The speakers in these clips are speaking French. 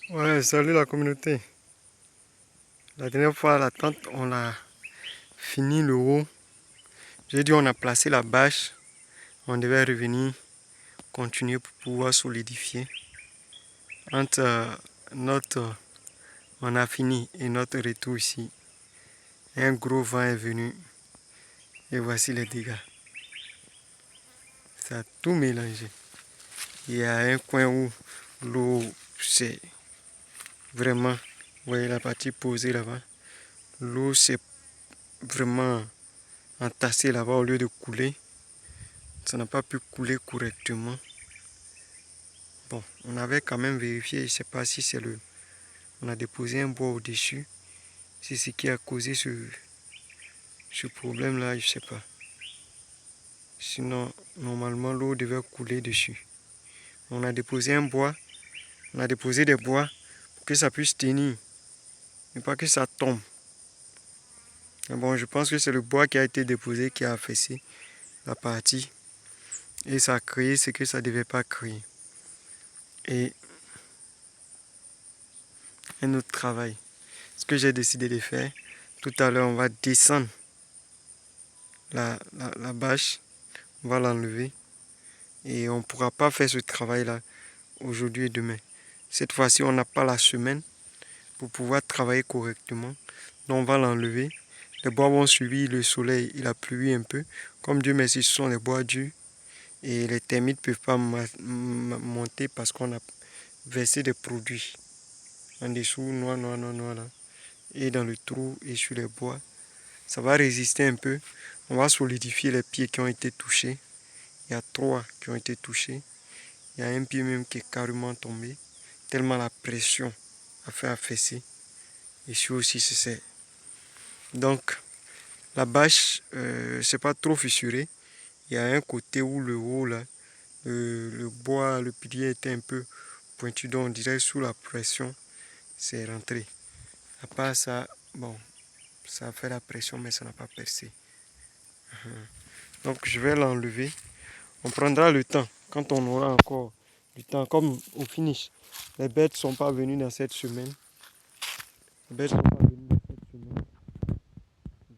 Ouais, salut la communauté. La dernière fois, la tente, on a fini le haut. J'ai dit on a placé la bâche. On devait revenir, continuer pour pouvoir solidifier. Entre notre, on a fini et notre retour ici, un gros vent est venu et voici les dégâts. Ça a tout mélangé. Il y a un coin où l'eau, c'est vraiment, vous voyez la partie posée là-bas, l'eau s'est vraiment entassée là-bas au lieu de couler. Ça n'a pas pu couler correctement. Bon, on avait quand même vérifié, je ne sais pas si c'est le... On a déposé un bois au-dessus. C'est ce qui a causé ce problème-là, je ne sais pas. Sinon, normalement, l'eau devait couler dessus. On a déposé un bois. On a déposé des bois pour que ça puisse tenir. Mais pas que ça tombe. Mais bon, je pense que c'est le bois qui a été déposé qui a affaissé la partie. Et ça a créé ce que ça ne devait pas créer. Et un autre travail. Ce que j'ai décidé de faire, tout à l'heure, on va descendre la bâche, on va l'enlever et on ne pourra pas faire ce travail-là aujourd'hui et demain. Cette fois-ci, on n'a pas la semaine pour pouvoir travailler correctement. Donc on va l'enlever. Les bois vont subir le soleil, il a plu un peu. Comme Dieu merci, ce sont les bois durs et les termites ne peuvent pas monter parce qu'on a versé des produits en dessous, noir, là. Et dans le trou et sur les bois. Ça va résister un peu. On va solidifier les pieds qui ont été touchés. Il y a 3 qui ont été touchés. Il y a un pied même qui est carrément tombé. Tellement la pression a fait affaisser. Ici aussi, c'est... Donc, la bâche, c'est pas trop fissuré. Il y a un côté où le haut, là, le bois, le pilier était un peu pointu. Donc, on dirait sous la pression, c'est rentré. À part ça, bon, ça a fait la pression, mais ça n'a pas percé. Donc, je vais l'enlever. On prendra le temps quand on aura encore du temps. Comme au finish, les bêtes ne sont pas venues dans cette semaine. Les bêtes ne sont pas venues dans cette semaine.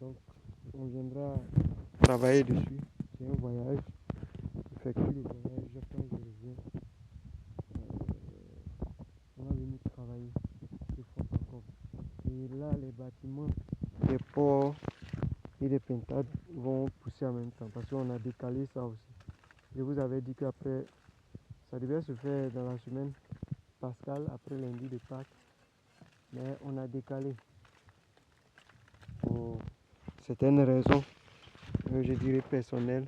Donc, on viendra travailler dessus. C'est un voyage. Effectue le voyage. Quand je reviens, on va venir travailler plus fort encore. Et là, les bâtiments, les ports et les pintades vont pousser en même temps parce qu'on a décalé ça aussi. Je vous avais dit qu'après, ça devait se faire dans la semaine pascale, après lundi de Pâques. Mais on a décalé pour certaines raisons, je dirais personnelles.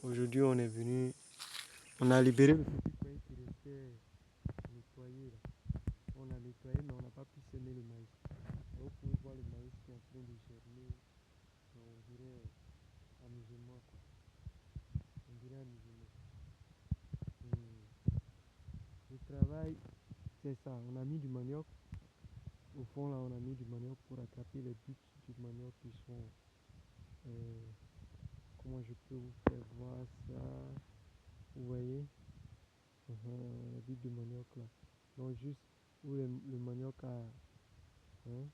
Aujourd'hui, on est venu, on a libéré le petit coin qui restait nettoyé. Là. On a nettoyé, mais on n'a pas pu semer le maïs. Et vous pouvez voir le maïs qui est en train de germer. On dirait amusement, quoi. On dirait amusement. Le travail, c'est ça. On a mis du manioc. Au fond, là, on a mis du manioc pour attraper les buts du manioc qui sont... comment je peux vous faire voir ça? Vous voyez? Les buts de manioc, là. Donc, juste où le manioc a... Hein,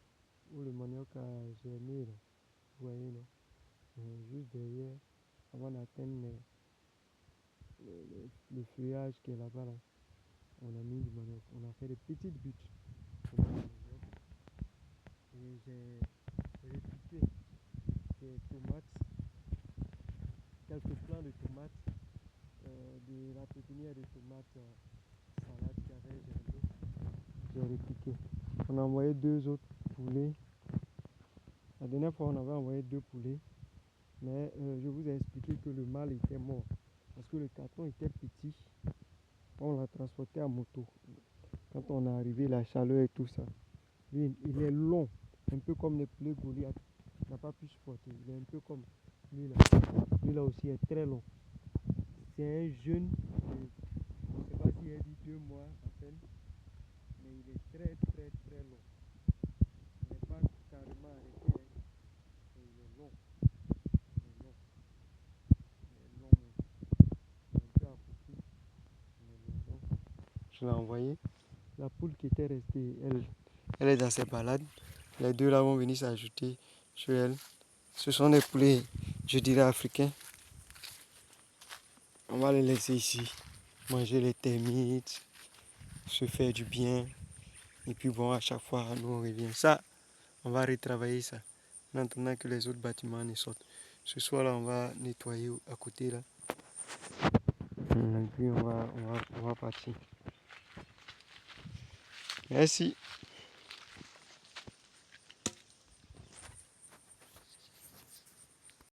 où le manioc a germé, là. Vous voyez, non? Juste derrière, avant d'atteindre le feuillage qui est là-bas, là, on a mis du manioc. On a fait des petites buttes. Et j'ai répliqué des tomates, quelques plants de tomates, de la pépinière de tomates salade qui avait germé. J'ai répliqué. On a envoyé 2 autres poulets. La dernière fois, on avait envoyé 2 poulets. Mais je vous ai expliqué que le mâle était mort. Parce que le carton était petit. On l'a transporté à moto. Quand on est arrivé, la chaleur et tout ça. Lui, il est long. Un peu comme les poulets Goliath. Il n'a pas pu supporter. Il est un peu comme lui là. Lui là aussi est très long. C'est un jeune. Je ne sais pas s'il a dit 2 mois à peine. Mais il est très très très long. Il n'est pas carrément arrêté. Hein. Mais il est long. Il est long. Il est long. Il est un peu accroupi. Il est long. je l'ai envoyé. La poule qui était restée, elle est dans ses balades. Les deux là vont venir s'ajouter sur elle. Ce sont des poulets, je dirais, africains. On va les laisser ici, manger les termites, se faire du bien. Et puis bon, à chaque fois, nous on revient. Ça, on va retravailler ça. En attendant que les autres bâtiments ne sortent. Ce soir là, on va nettoyer à côté là. Et puis on va partir. Merci.